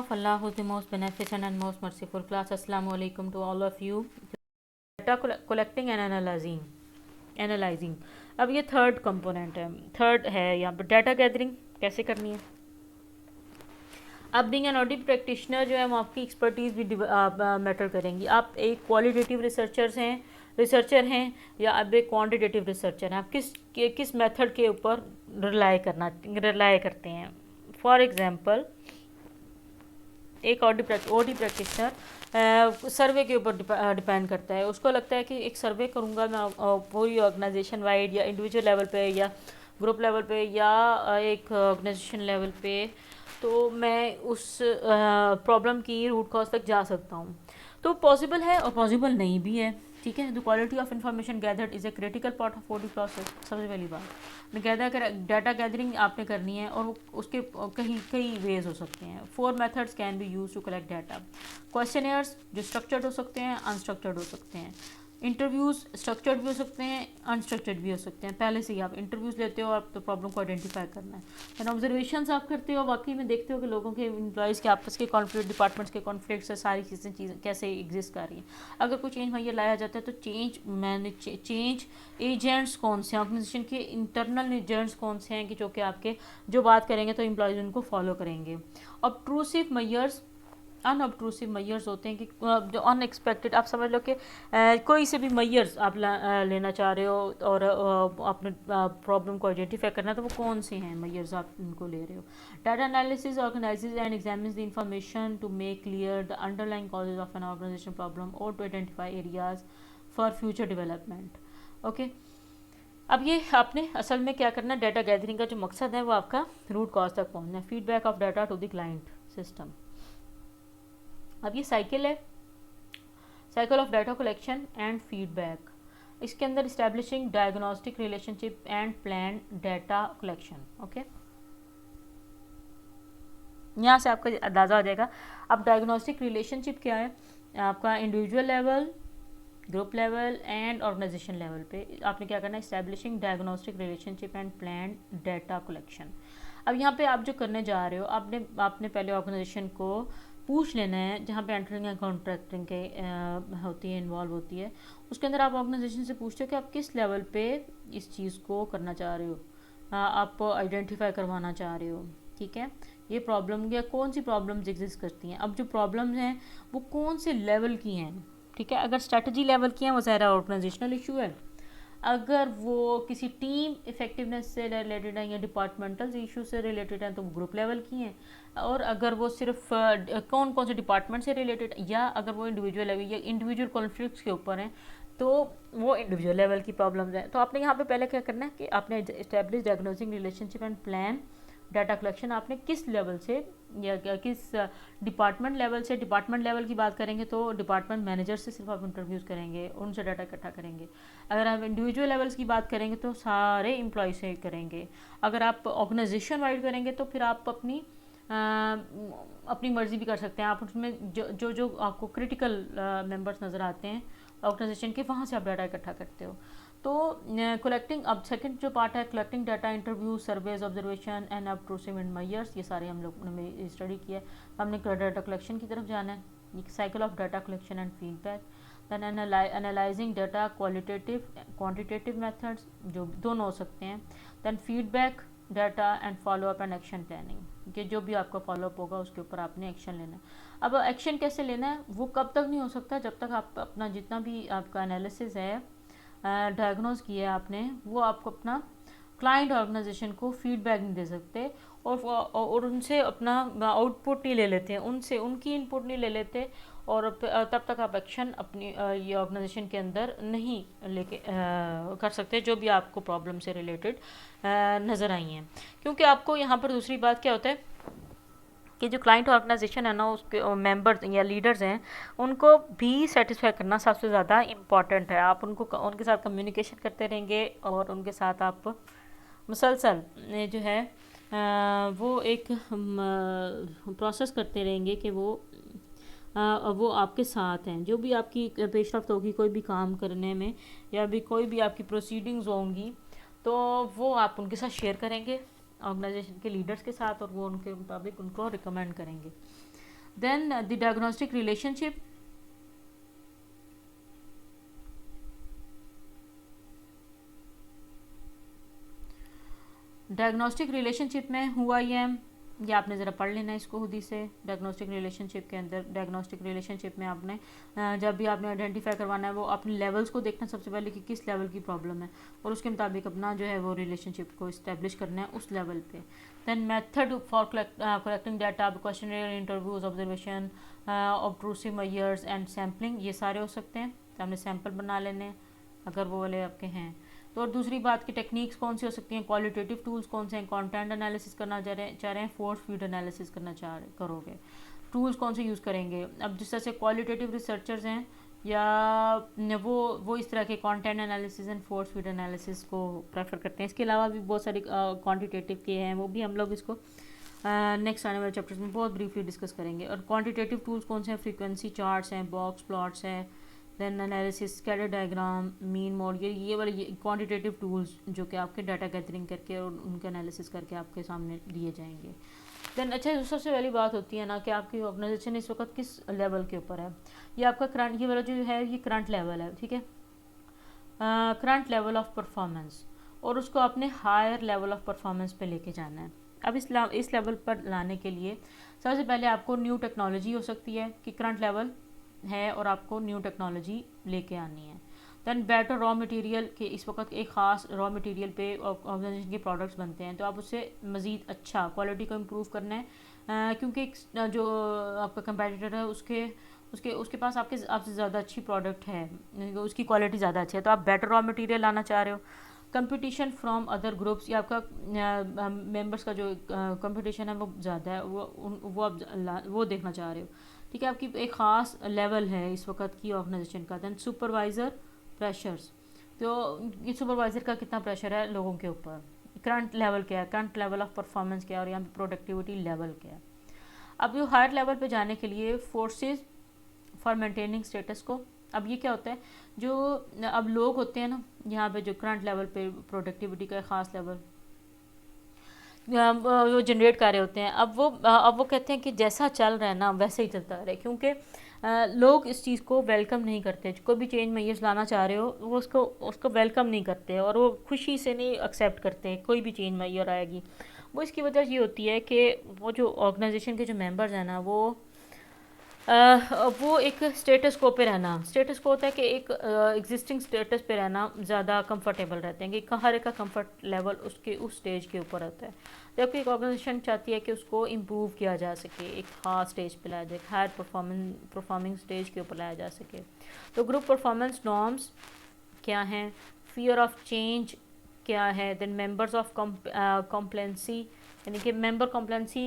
of Allah, who is the most beneficent and most merciful. Class, Assalamu alaikum to all of you. Data collecting and analyzing. अब ये third component है, third है यहाँ पर data gathering कैसे करनी है। अब बीइंग एन ऑडिट प्रैक्टिशनर जो है वो आपकी एक्सपर्टीज़ भी मैटर करेंगी। आप एक क्वालिटेटिव रिसर्चर हैं या आप एक क्वांटिटेटिव रिसर्चर हैं। आप किस मेथड के ऊपर रिलाई करते हैं। फॉर एग्जांपल, एक ऑडी प्रैक्टिशनर सर्वे के ऊपर डिपेंड करता है। उसको लगता है कि एक सर्वे करूँगा मैं पूरी ऑर्गेनाइजेशन वाइड या इंडिविजुअल लेवल पे या ग्रुप लेवल पे या एक ऑर्गेनाइजेशन लेवल पे, तो मैं उस प्रॉब्लम की रूट कॉज तक जा सकता हूँ। तो पॉसिबल है और पॉसिबल नहीं भी है, ठीक है। The quality of information gathered is a critical part of audit process. सबसे पहली बात, डाटा गैदरिंग आपने करनी है और उसके कई वेज हो सकते हैं। 4 methods can be use to collect data. Questionnaires जो स्ट्रक्चर्ड हो सकते हैं, अनस्ट्रक्चर्ड हो सकते हैं। इंटरव्यूज़ स्ट्रक्चर्ड भी हो सकते हैं, अनस्ट्रक्चर्ड भी हो सकते हैं। पहले से ही आप इंटरव्यूज़ लेते हो, आप तो प्रॉब्लम को आइडेंटिफाई करना है। एंड ऑब्जर्वेशंस आप करते हो, वाकई में देखते हो कि लोगों के एम्प्लॉयज़ के आपस के कॉन्फ्लिक्ट, डिपार्टमेंट्स के कॉन्फ्लिक्ट से सारी चीज़ें कैसे एग्जिस्ट कर रही हैं। अगर कोई चेंज मैयर लाया जाता है तो चेंज एजेंट्स कौन से हैं, ऑर्गेनाइजेशन के इंटरनल एजेंट्स कौन से हैं कि जो कि आपके जो बात करेंगे तो एम्प्लॉयज़ उनको फॉलो करेंगे। ऑब्ट्रूसिव मैयर्स, अनऑब्ट्रूसिव मैयर्स होते हैं कि जो अनएक्सपेक्टेड, आप समझ लो कि कोई से भी मैयर्स आप लेना चाह रहे हो और आपने प्रॉब्लम को आइडेंटिफाई करना है, तो वो कौन से हैं मैयर्स आप इनको ले रहे हो। Data analysis organizes and examines the information to make clear the underlying causes of an organization problem और to identify areas for future development. Okay, अब ये आपने असल में क्या करना है, डाटा गैदरिंग का जो मकसद है वो आपका रूट कॉज तक पहुँचना है। Feedback of data to the client system. अब ये साइकिल है, cycle of data collection and feedback. इसके अंदर establishing diagnostic relationship and plan data collection. Okay, यहाँ से आपका अंदाज़ा हो जाएगा। अब डायग्नोस्टिक रिलेशनशिप क्या है, आपका individual level, group level and organisation level पे आपने क्या करना है, establishing diagnostic relationship and plan data collection. अब यहाँ पे आप जो करने जा रहे हो, आपने पहले ऑर्गेनाइजेशन को पूछ लेना है, जहाँ पे एंटरिंग एंड कॉन्ट्रैक्टिंग के होती है, इन्वॉल्व होती है। उसके अंदर आप ऑर्गेनाइजेशन से पूछते हो कि आप किस लेवल पे इस चीज़ को करना चाह रहे हो, आप आइडेंटिफाई करवाना चाह रहे हो, ठीक है। ये प्रॉब्लम या कौन सी प्रॉब्लम्स एग्जिस्ट करती हैं। अब जो प्रॉब्लम्स हैं वो कौन से लेवल की हैं, ठीक है। अगर स्ट्रेटजी लेवल की हैं वो ज़ाहिर ऑर्गेनाइजेशनल इशू है। अगर वो किसी टीम इफेक्टिवनेस से रिलेटेड है या डिपार्टमेंटल इशू से रिलेटेड है तो वो ग्रुप लेवल की हैं। और अगर वो सिर्फ कौन से डिपार्टमेंट से रिलेटेड, या अगर वो इंडिविजुअल लेवल या इंडिविजुअल कॉन्फ्लिक्ट्स के ऊपर हैं तो वो इंडिविजुअल लेवल की प्रॉब्लम्स हैं। तो आपने यहाँ पे पहले क्या करना है कि आपने establish diagnosing relationship and plan data collection. आपने किस लेवल से या किस डिपार्टमेंट लेवल की बात करेंगे तो डिपार्टमेंट मैनेजर से सिर्फ आप इंटरव्यूज़ करेंगे, उनसे डाटा इकट्ठा करेंगे। अगर आप इंडिविजुअल लेवल्स की बात करेंगे तो सारे एम्प्लॉय से करेंगे। अगर आप ऑर्गेनाइजेशन वाइड करेंगे तो फिर आप अपनी मर्ज़ी भी कर सकते हैं। आप उसमें जो आपको क्रिटिकल मेंबर्स नज़र आते हैं ऑर्गेनाइजेशन के, वहाँ से आप डाटा इकट्ठा करते हो। तो कलेक्टिंग, अब सेकंड जो पार्ट है collecting data, interview, surveys, observation and obtrusive and measures, ये सारे हम लोग ने स्टडी किया है। हमने डाटा कलेक्शन की तरफ जाना है, cycle of data collection and feedback. Then analysing data, quantitative methods जो दोनों हो सकते हैं। Then feedback data and follow up and action planning, कि जो भी आपका फॉलोअप होगा उसके ऊपर आपने एक्शन लेना है। अब एक्शन कैसे लेना है वो कब तक नहीं हो सकता, जब तक आप अपना जितना भी आपका एनालिसिस है, डायग्नोज किया है आपने, वो आपको अपना क्लाइंट ऑर्गेनाइजेशन को फीडबैक नहीं दे सकते और उनसे अपना आउटपुट नहीं ले लेते हैं, उनसे उनकी इनपुट नहीं ले लेते, और तब तक आप एक्शन अपनी ये ऑर्गेनाइजेशन के अंदर नहीं लेके कर सकते जो भी आपको प्रॉब्लम से रिलेटेड नज़र आई हैं। क्योंकि आपको यहाँ पर दूसरी बात क्या होता है कि जो क्लाइंट ऑर्गेनाइजेशन है ना, उसके मेंबर्स या लीडर्स हैं, उनको भी सेटिस्फाई करना सबसे ज़्यादा इम्पॉर्टेंट है। आप उनके साथ कम्युनिकेशन करते रहेंगे और उनके साथ आप मुसलसल जो है वो एक प्रोसेस करते रहेंगे कि वो आपके साथ हैं। जो भी आपकी पेशरफ्त होगी कोई भी काम करने में या भी कोई भी आपकी प्रोसीडिंग्स होंगी तो वो आप उनके साथ शेयर करेंगे ऑर्गेनाइजेशन के लीडर्स के साथ, और वो उनके मुताबिक उनको रिकमेंड करेंगे। Then the diagnostic relationship, diagnostic relationship में हु आई एम, ये आपने ज़रा पढ़ लेना है इसको खुद ही से। डायग्नोस्टिक रिलेशनशिप के अंदर, डायग्नोस्टिक रिलेशनशिप में आपने जब भी आपने आइडेंटिफाई करवाना है वो अपने लेवल्स को देखना सबसे पहले कि किस लेवल की प्रॉब्लम है, और उसके मुताबिक अपना जो है वो रिलेशनशिप को इस्टेब्लिश करना है उस लेवल पे। Then method for collecting data, questionnaire, interviews, observation, obtrusive measures and sampling, ये सारे हो सकते हैं। तो हमने सैम्पल बना लेने हैं अगर वो वाले आपके हैं तो। और दूसरी बात की टेक्निक्स कौन सी हो सकती हैं, क्वालिटेटिव टूल्स कौन से हैं, कंटेंट एनालिसिस करना चाह रहे हैं, फोर्स फीड एनालिसिस करना करोगे, टूल्स कौन से यूज़ करेंगे। अब जिस तरह से क्वालिटेटिव रिसर्चर्स हैं या वो इस तरह के content analysis and force feed analysis को प्रेफर करते हैं। इसके अलावा भी बहुत सारी क्वान्टिटेटिव के हैं, वो भी हम लोग इसको नेक्स्ट आने वाले चैप्टर्स में बहुत ब्रीफली डिस्कस करेंगे। और क्वान्टिटेटिव टूल्स कौन से हैं, फ्रीक्वेंसी चार्ट्स हैं, बॉक्स प्लॉट्स हैं, then analysis, scatter diagram, mean mode, ये वाले क्वांटिटेटिव टूल्स जो कि आपके डाटा गैदरिंग करके और उनका एनालिसिस करके आपके सामने दिए जाएंगे। देन अच्छा, सबसे पहली बात होती है ना कि आपकी ऑर्गेनाइजेशन इस वक्त किस लेवल के ऊपर है। ये आपका करंट, ये वाला जो है ये करंट लेवल है, ठीक है, करंट लेवल ऑफ परफॉर्मेंस, और उसको आपने हायर लेवल ऑफ परफॉर्मेंस पे लेके जाना है। अब इस लेवल पर लाने के लिए सबसे पहले आपको न्यू टेक्नोलॉजी हो सकती है कि करंट लेवल है और आपको न्यू टेक्नोलॉजी लेके आनी है। दैन बेटर रॉ मटेरियल, के इस वक्त एक ख़ास रॉ मटेरियल पे ऑर्गेनाइजेशन के प्रोडक्ट्स बनते हैं, तो आप उससे मज़ीद अच्छा क्वालिटी को इम्प्रूव करना है, क्योंकि जो आपका कंपेटिटर है उसके उसके उसके पास आपसे ज़्यादा अच्छी प्रोडक्ट है, उसकी क्वालिटी ज़्यादा अच्छी है, तो आप बेटर रॉ मटेरियल लाना चाह रहे हो। कंपटीशन फ्रॉम अदर ग्रुप्स, या आपका मेंबर्स का जो कंपटीशन है वो ज़्यादा है, वो आप वो देखना चाह रहे हो, ठीक है। आपकी एक ख़ास लेवल है इस वक्त की ऑर्गेनाइजेशन का। दैन सुपरवाइज़र प्रेशर्स, तो ये सुपरवाइज़र का कितना प्रेशर है लोगों के ऊपर, करंट लेवल क्या है, करंट लेवल ऑफ परफॉर्मेंस क्या है, और यहाँ पे प्रोडक्टिविटी लेवल क्या है। अब जो हायर लेवल पे जाने के लिए फोर्सेस फॉर मेंटेनिंग स्टेटस को, अब ये क्या होता है, जो अब लोग होते हैं ना यहाँ पे जो करंट लेवल पे प्रोडक्टिविटी का ख़ास लेवल वो जनरेट कर रहे होते हैं, अब वो कहते हैं कि जैसा चल रहा है ना वैसे ही चलता रहे, क्योंकि लोग इस चीज़ को वेलकम नहीं करते। कोई भी चेंज मेजर्स लाना चाह रहे हो वो उसको वेलकम नहीं करते और वो खुशी से नहीं एक्सेप्ट करते कोई भी चेंज मेजर आएगी। वो इसकी वजह ये होती है कि वो जो ऑर्गेनाइजेशन के जो मेंबर्स हैं ना वो एक स्टेटस को पे रहना, स्टेटस को होता है कि एक एग्जिस्टिंग स्टेटस पे रहना ज़्यादा कंफर्टेबल रहते हैं, कि हर एक का कंफर्ट लेवल उसके उस स्टेज के ऊपर होता है। जबकि एक ऑर्गेनाइजेशन चाहती है कि उसको इम्प्रूव किया जा सके, एक हाई स्टेज पे लाया जाए, हायर परफॉर्मिंग स्टेज के ऊपर लाया जा सके। तो ग्रुप परफॉर्मेंस नॉर्म्स क्या हैं, फियर ऑफ चेंज क्या है, देन मेंबर्स ऑफ कॉम्प्लेंसी, यानी कि मेंबर कॉम्प्लेंसी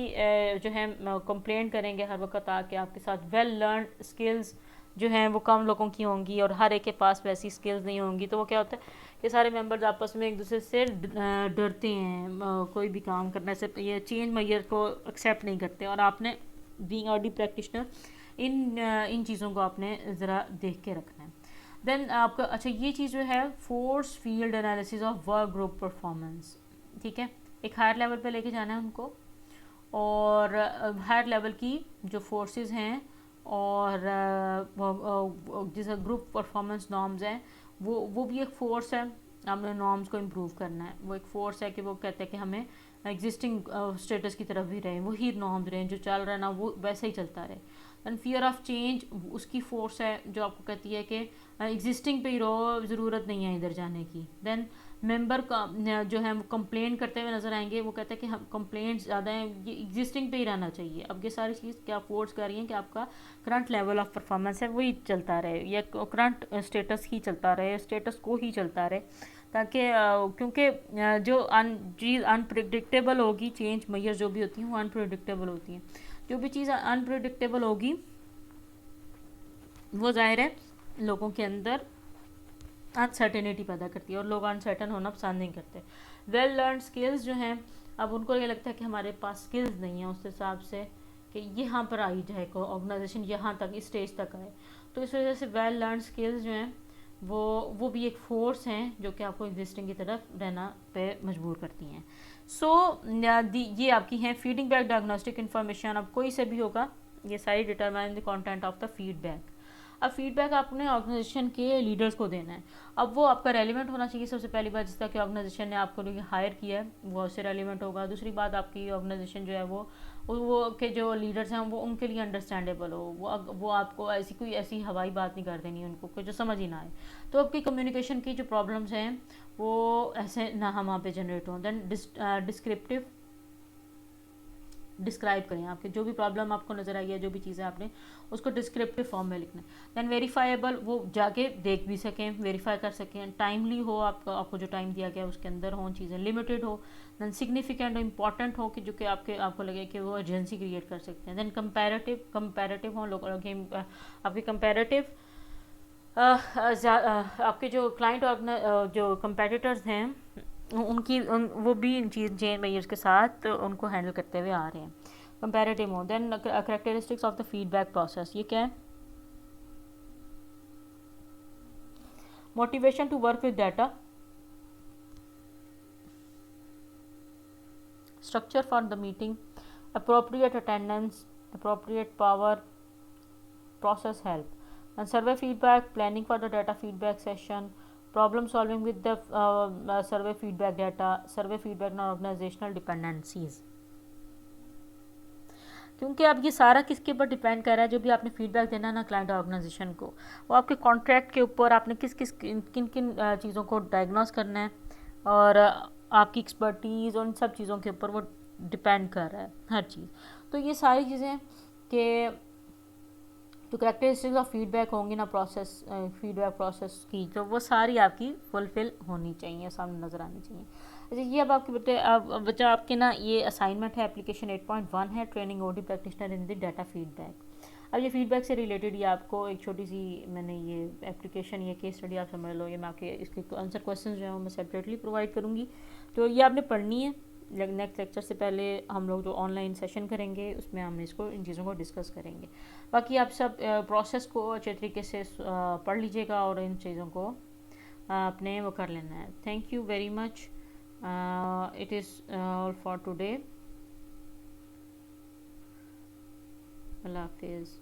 जो है कंप्लेंट करेंगे हर वक्त आके आपके साथ। वेल लर्न स्किल्स जो हैं वो कम लोगों की होंगी और हर एक के पास वैसी स्किल्स नहीं होंगी, तो वो क्या होता है कि सारे मेंबर्स आपस में एक दूसरे से डरते हैं, कोई भी काम करने से ये चेंज मेजर को एक्सेप्ट नहीं करते। और आपने बीइंग ऑडी प्रैक्टिशनर इन चीज़ों को आपने ज़रा देख के रखना है। देन आपका अच्छा ये चीज़ जो है force field analysis of work group performance, ठीक है, एक हायर लेवल पे लेके जाना है उनको। और हायर लेवल की जो फोर्सेस हैं और जैसे ग्रुप परफॉर्मेंस नॉर्म्स हैं वो भी एक फोर्स है, हमने नॉर्म्स को इम्प्रूव करना है। वो एक फोर्स है कि वो कहते हैं कि हमें एग्जिस्टिंग स्टेटस की तरफ भी रहें, वही नॉर्म्स रहें, जो चल रहा है ना वो वैसे ही चलता रहे। एंड फियर ऑफ चेंज उसकी फोर्स है जो आपको कहती है कि एग्जिस्टिंग पे ही रहो, ज़रूरत नहीं है इधर जाने की। देन मेंबर का जो है वो कंप्लेन करते हुए नज़र आएंगे, वो कहते हैं कि हम कंप्लेंट्स ज़्यादा हैं, ये एग्जिस्टिंग पे ही रहना चाहिए। अब ये सारी चीज़ क्या फोर्स कर रही हैं कि आपका करंट लेवल ऑफ परफॉर्मेंस है वही चलता रहे, या करंट स्टेटस ही चलता रहे, स्टेटस को ही चलता रहे, ताकि क्योंकि जो चीज़ अनप्रिडिक्टेबल होगी, चेंज मेजर जो भी होती हैं वो अनप्रिडिक्टेबल होती हैं। जो भी चीज़ अनप्रिडिक्टेबल होगी वो ज़ाहिर है लोगों के अंदर अनसर्टेनिटी पैदा करती है और लोग अनसर्टन होना पसंद नहीं करते। वेल लर्न स्किल्स जो हैं, अब उनको ये लगता है कि हमारे पास स्किल्स नहीं है उस हिसाब से कि यहाँ पर आई जाए, को ऑर्गेनाइजेशन यहाँ तक इस स्टेज तक आए, तो इस वजह से वेल लर्न स्किल्स जो हैं वो भी एक फोर्स हैं जो कि आपको एग्जिस्टिंग की तरफ रहना पे मजबूर करती हैं। सो ये आपकी हैं फीडिंग बैक डायग्नोस्टिक इन्फॉर्मेशन। अब कोई से भी होगा ये सारी determine the content of the feedback. अब फीडबैक आपने ऑर्गेनाइजेशन के लीडर्स को देना है। अब वो आपका रेलिवेंट होना चाहिए सबसे पहली बात, जिस तरह की ऑर्गेनाइजेशन ने आपको हायर किया है वो उससे रेलिवेंट होगा। दूसरी बात, आपकी ऑर्गेनाइजेशन जो है वो के जो लीडर्स हैं वो उनके लिए अंडरस्टैंडेबल हो, वो आपको ऐसी कोई ऐसी हवाई बात नहीं कर देनी उनको कि जो समझ ही ना आए। तो आपकी कम्युनिकेशन की जो प्रॉब्लम्स हैं वो ऐसे ना हम वहाँ पे जनरेट हों। देन डिस्क्रिप्टिव डिस्क्राइब करें, आपके जो भी प्रॉब्लम आपको नज़र आई है, जो भी चीज़ें आपने उसको डिस्क्रिप्टिव फॉर्म में लिखना है। दैन वेरीफाइबल, वो जाके देख भी सकें, वेरीफाई कर सकें। टाइमली हो, आपको जो टाइम दिया गया है उसके अंदर हो, चीज़ें लिमिटेड हो। दैन सिग्निफिकेंट और इंपॉर्टेंट हो कि जो कि आपको लगे कि वो अर्जेंसी क्रिएट कर सकते हैं। दैन कंपेरेटिव हो, लोग आपके कंपेरेटिव आपके जो क्लाइंट और जो कंपेटिटर्स हैं वो भी इन चेन मेयर्स के साथ उनको हैंडल करते हुए आ रहे हैं। Comparative mode. Then characteristics of the feedback process, ये क्या है? Motivation to work with data, structure for the meeting, appropriate attendance, appropriate power, process help, and survey feedback, planning for the data feedback session, problem solving with the survey feedback data, survey feedback on organizational dependencies। क्योंकि अब ये सारा किसके ऊपर depend कर रहा है, जो भी आपने फीडबैक देना ना क्लाइंट ऑर्गेनाइजेशन को, वो आपके कॉन्ट्रैक्ट के ऊपर आपने किन किन चीज़ों को डायग्नोस करना है, और आपकी एक्सपर्टीज़ और इन सब चीज़ों के ऊपर वो डिपेंड कर रहा है हर चीज़। तो ये सारी चीज़ें कि जो करेक्टरिस्टिक्स ऑफ फीडबैक होंगी ना फीडबैक प्रोसेस की, तो वो सारी आपकी फुलफिल होनी चाहिए, सामने नज़र आनी चाहिए। अच्छा, ये अब आपके बच्चा आपके ना ये असाइनमेंट है, एप्लीकेशन 8.1 है, training OD practitioner in the data feedback. अब ये फीडबैक से रिलेटेड ये आपको एक छोटी सी मैंने ये एप्लीकेशन, ये केस स्टडी आप समझ लो, ये मैं आपके इसके आंसर क्वेश्चन जो है मैं सेपरेटली प्रोवाइड करूँगी, तो ये आपने पढ़नी है। नेक्स्ट लेक्चर से पहले हम लोग जो ऑनलाइन सेशन करेंगे उसमें हम इसको इन चीज़ों को डिस्कस करेंगे। बाकी आप सब प्रोसेस को अच्छे तरीके से पढ़ लीजिएगा और इन चीज़ों को अपने वो कर लेना है। Thank you very much. It is all for today. Allah Hafiz.